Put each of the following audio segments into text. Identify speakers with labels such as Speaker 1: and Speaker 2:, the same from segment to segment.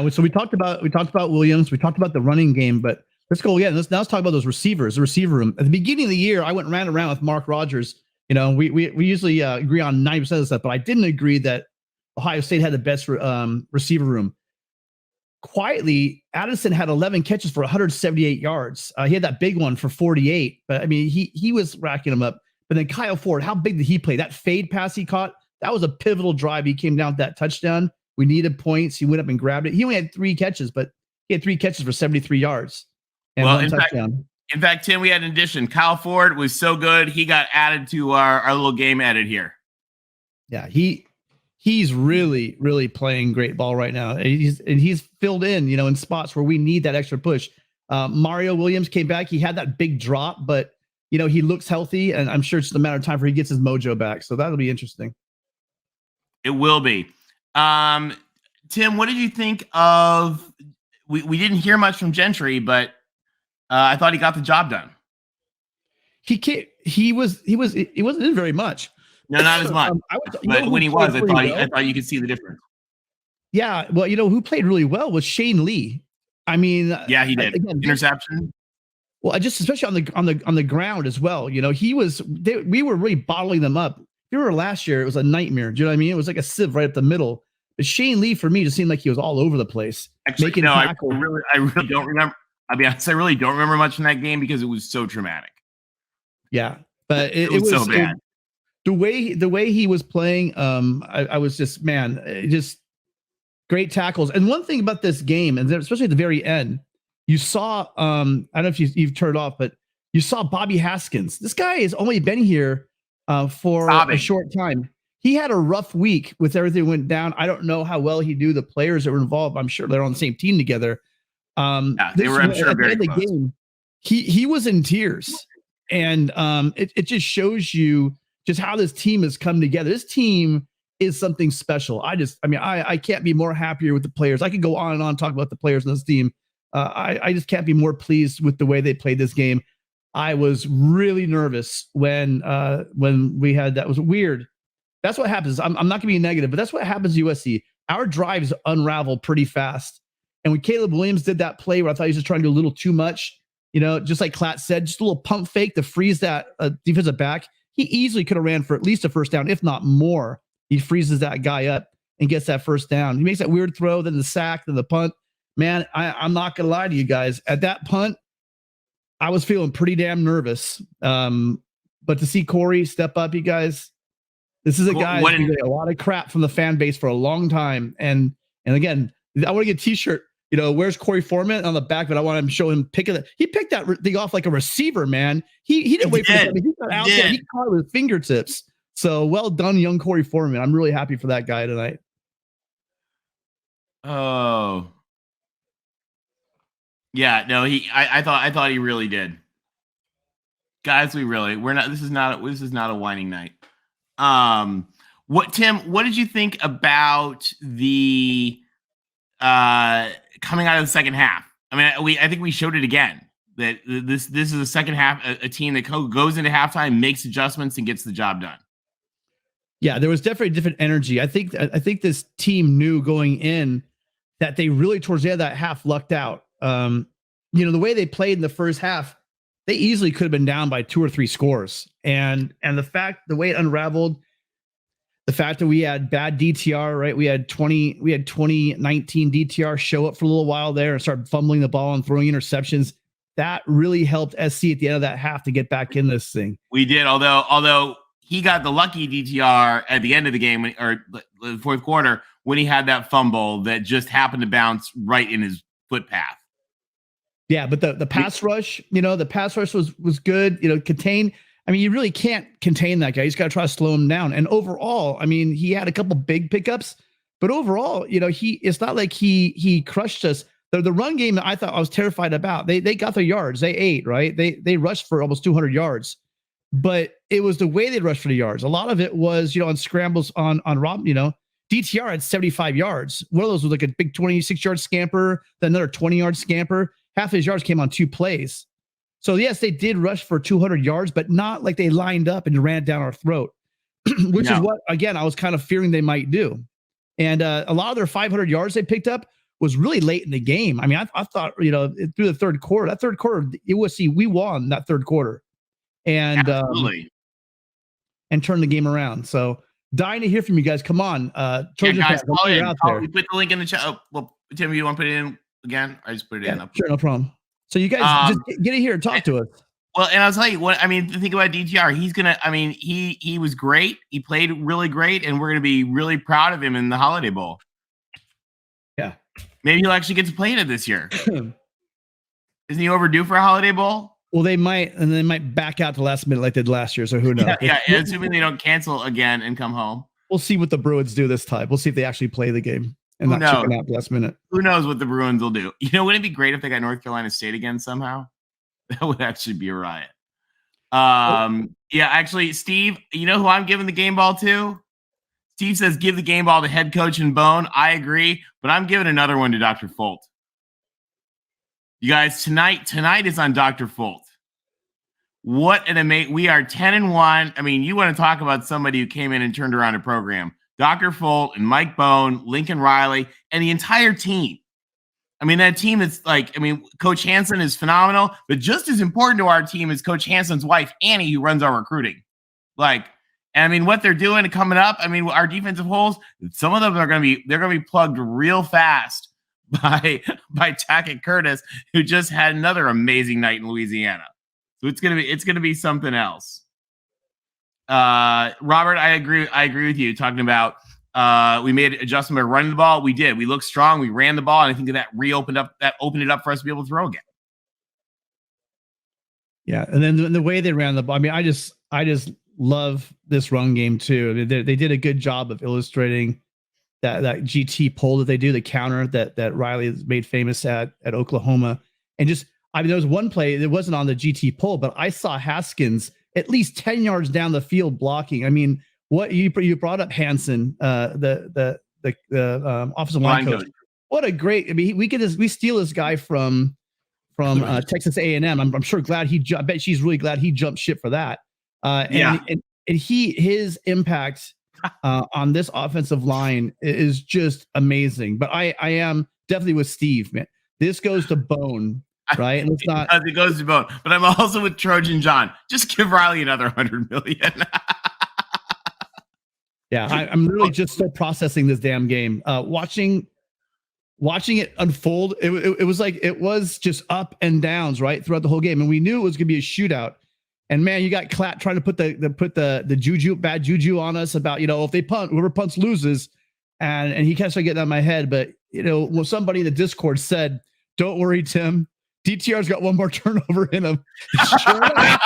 Speaker 1: So we talked about Williams. We talked about the running game, but let's go again. Let's talk about those receivers, the receiver room. At the beginning of the year, I went and ran around with Mark Rogers. We usually agree on 90% of the stuff, but I didn't agree that Ohio State had the best receiver room. Quietly, Addison had 11 catches for 178 yards. He had that big one for 48, but I mean, he was racking them up. But then Kyle Ford, how big did he play? That fade pass he caught, that was a pivotal drive. He came down with that touchdown. We needed points. He went up and grabbed it. He only had 3 catches, but he had 3 catches for 73 yards and 1 touchdown.
Speaker 2: In fact, Tim, we had an addition. Kyle Ford was so good, he got added to our little game edit here.
Speaker 1: Yeah, he's really, really playing great ball right now. He's filled in, in spots where we need that extra push. Mario Williams came back. He had that big drop, but he looks healthy, and I'm sure it's just a matter of time before he gets his mojo back. So that'll be interesting.
Speaker 2: It will be. Tim, what did you think of? We didn't hear much from Gentry, but I thought he got the job done.
Speaker 1: He wasn't in very much.
Speaker 2: No, not as much. But when he was, I thought you could see the difference.
Speaker 1: Yeah, well, who played really well was Shane Lee. I mean,
Speaker 2: yeah, he did. Again, interception.
Speaker 1: Well, especially on the ground as well. We were really bottling them up. If you remember last year, it was a nightmare. Do you know what I mean? It was like a sieve right up the middle. But Shane Lee, for me, just seemed like he was all over the place.
Speaker 2: Actually,
Speaker 1: making
Speaker 2: tackles. I really don't remember. I'll be honest, I really don't remember much from that game because it was so traumatic.
Speaker 1: Yeah, but it was
Speaker 2: so bad.
Speaker 1: The way he was playing, I was just great tackles. And one thing about this game, and especially at the very end, you saw, I don't know if you've turned off, but you saw Bobby Haskins. This guy has only been here for a short time. He had a rough week with everything that went down. I don't know how well he knew the players that were involved. I'm sure they're on the same team together.
Speaker 2: They were, I'm sure, very close. Game,
Speaker 1: he was in tears. And it just shows you just how this team has come together. This team is something special. I can't be more happier with the players. I could go on and on talk about the players on this team. I just can't be more pleased with the way they played this game. I was really nervous when we had that. It was weird. That's what happens. I'm not going to be negative, but that's what happens to USC. Our drives unravel pretty fast. And when Caleb Williams did that play where I thought he was just trying to do a little too much, just like Klatt said, just a little pump fake to freeze that defensive back, he easily could have ran for at least a first down, if not more. He freezes that guy up and gets that first down. He makes that weird throw, then the sack, then the punt. Man, I'm not going to lie to you guys. At that punt, I was feeling pretty damn nervous. But to see Corey step up, you guys, this is a guy who's getting a lot of crap from the fan base for a long time. And again, I want to get a t-shirt, where's Corey Foreman on the back, but I want him to show him he picked that thing off like a receiver, man. He didn't wait for it. He got out there. He caught it with fingertips. So well done, young Corey Foreman. I'm really happy for that guy tonight.
Speaker 2: Oh. Yeah, no, I thought he really did. Guys, this is not a whining night. Tim, what did you think about the coming out of the second half? I mean, I think we showed it again that this is a second half, a team that goes into halftime, makes adjustments, and gets the job done.
Speaker 1: Yeah, there was definitely different energy. I think this team knew going in that they really towards the end of that half lucked out. The way they played in the first half, they easily could have been down by 2 or 3 scores. And the way it unraveled, the fact that we had bad DTR, right? We had 2019 DTR show up for a little while there and start fumbling the ball and throwing interceptions. That really helped SC at the end of that half to get back in this thing.
Speaker 2: We did, although he got the lucky DTR at the end of the game or the fourth quarter when he had that fumble that just happened to bounce right in his foot path.
Speaker 1: Yeah, but the pass rush, the pass rush was good. Contain. I mean, you really can't contain that guy. You just got to try to slow him down. And overall, I mean, he had a couple big pickups, but overall, it's not like he crushed us. The run game I thought I was terrified about. They got their yards. They ate, right? They rushed for almost 200 yards, but it was the way they rushed for the yards. A lot of it was, on scrambles on Rob, DTR had 75 yards. One of those was like a big 26-yard scamper, then another 20-yard scamper. Half his yards came on 2 plays. So yes, they did rush for 200 yards, but not like they lined up and ran down our throat, which is what, again, I was kind of fearing they might do. And a lot of their 500 yards they picked up was really late in the game. I mean, I thought, you know, through the third quarter, USC, we won that third quarter, and and turned the game around. So dying to hear from you guys. Come on,
Speaker 2: Trojan
Speaker 1: guys,
Speaker 2: fans, call in. We put the link in the chat. Oh, well, Tim, you want to put it in again? I just put it in.
Speaker 1: Sure, no problem. So you guys just get in here and talk to us.
Speaker 2: Well, and I'll tell you what, I mean, think about DTR. He's going to, I mean, he was great. He played really great, and we're going to be really proud of him in the Holiday Bowl.
Speaker 1: Yeah.
Speaker 2: Maybe he'll actually get to play in it this year. Isn't he overdue for a Holiday Bowl?
Speaker 1: Well, they might, and they might back out the last minute like they did last year, so who knows?
Speaker 2: Yeah, assuming they don't cancel again and come home.
Speaker 1: We'll see what the Bruins do this time. We'll see if they actually play the game and not chicken out the last minute.
Speaker 2: Who knows what the Bruins will do? You know, wouldn't it be great if they got North Carolina State again somehow? That would actually be a riot. Yeah, actually, Steve, you know who I'm giving the game ball to? Steve says give the game ball to head coach and Bone. I agree, but I'm giving another one to Dr. Folt. You guys, tonight is on Dr. Folt. What an amazing! We are 10-1. I mean, you want to talk about somebody who came in and turned around a program? Dr. Folt and Mike Bone, Lincoln Riley, and the entire team. I mean, that team is like, I mean, Coach Hansen is phenomenal, but just as important to our team is Coach Hansen's wife, Annie, who runs our recruiting. Like, and I mean, what they're doing coming up, I mean, our defensive holes, some of them are going to be plugged real fast by Tackett Curtis, who just had another amazing night in Louisiana. So it's going to be something else. Robert, I agree with you talking about we made an adjustment by running the ball. We did. We looked strong. We ran the ball, and I think that opened it up for us to be able to throw again.
Speaker 1: Yeah, and then the way they ran the ball. I mean, I just love this run game too. They did a good job of illustrating that GT pull that they do, the counter that Riley made famous at Oklahoma, and just I mean, there was one play that wasn't on the GT pull, but I saw Haskins at least 10 yards down the field blocking. I mean. What you brought up, Hansen, the offensive line coach. What a great! I mean, we steal this guy from Texas A&M. I'm sure glad I bet she's really glad he jumped ship for that. And his impact on this offensive line is just amazing. But I am definitely with Steve, man. This goes to Bone, right? And it's not.
Speaker 2: It goes to Bone, but I'm also with Trojan John. Just give Riley another $100 million.
Speaker 1: Yeah, I'm really just still processing this damn game. Watching it unfold, it was like it was just up and downs right throughout the whole game, and we knew it was going to be a shootout. And man, you got Klatt trying to put the bad juju on us about, you know, if they punt, whoever punts loses, and he kept getting on my head. But you know, well, somebody in the Discord said, "Don't worry, Tim. DTR's got one more turnover in him." Sure enough,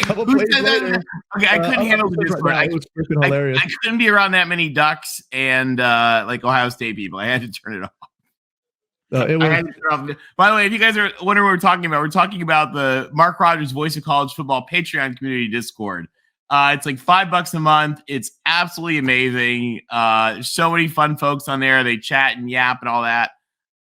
Speaker 1: couple plays later.
Speaker 2: Okay, I couldn't handle the Discord.
Speaker 1: It was freaking hilarious.
Speaker 2: I couldn't be around that many Ducks and like Ohio State people. I had to turn it off.
Speaker 1: It was.
Speaker 2: By the way, if you guys are wondering what we're talking about the Mark Rogers Voice of College Football Patreon community Discord. It's like $5 a month. It's absolutely amazing. There's so many fun folks on there. They chat and yap and all that.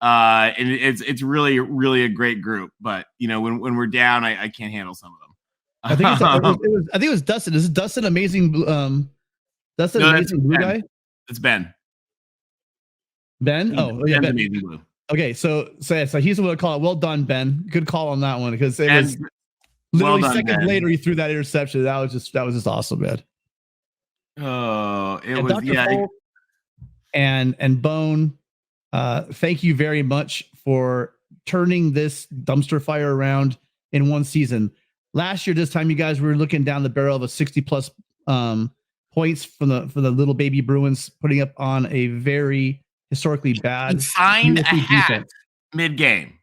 Speaker 2: And it's really, really a great group. But you know, when we're down, I can't handle some of them.
Speaker 1: I think it was Dustin. Is it Dustin Amazing Blue? Dustin Amazing Blue guy?
Speaker 2: It's Ben.
Speaker 1: Ben? Oh, yeah, Ben.
Speaker 2: Amazing Blue.
Speaker 1: Okay, so he's the one to call it. Well done, Ben. Good call on that one because it was literally seconds later he threw that interception. That was just awesome, man.
Speaker 2: Oh, it was
Speaker 1: Dr. Folt and Bone. Thank you very much for turning this dumpster fire around in one season. Last year, this time, you guys were looking down the barrel of a 60+ points for the little baby Bruins, putting up on a very historically bad.
Speaker 2: He signed a hat mid-game,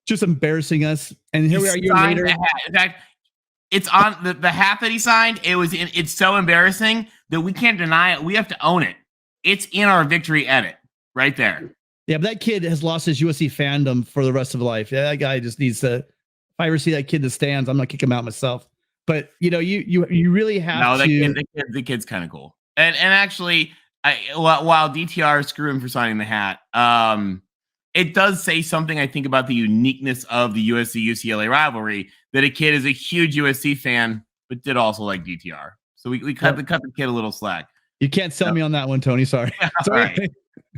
Speaker 1: just embarrassing us. And here we are a year later.
Speaker 2: In fact, it's on the hat that he signed. It's so embarrassing that we can't deny it. We have to own it. It's in our victory edit right there.
Speaker 1: Yeah, but that kid has lost his USC fandom for the rest of life. Yeah, that guy just needs to. If I ever see that kid in the stands, I'm gonna kick him out myself. But you know, you really have to.
Speaker 2: The kid's kind of cool. And actually, while DTR screw him for signing the hat, it does say something, I think, about the uniqueness of the USC-UCLA rivalry, that a kid is a huge USC fan, but did also like DTR. So we cut the kid a little slack.
Speaker 1: You can't sell me on that one, Tony. Sorry.
Speaker 2: Right.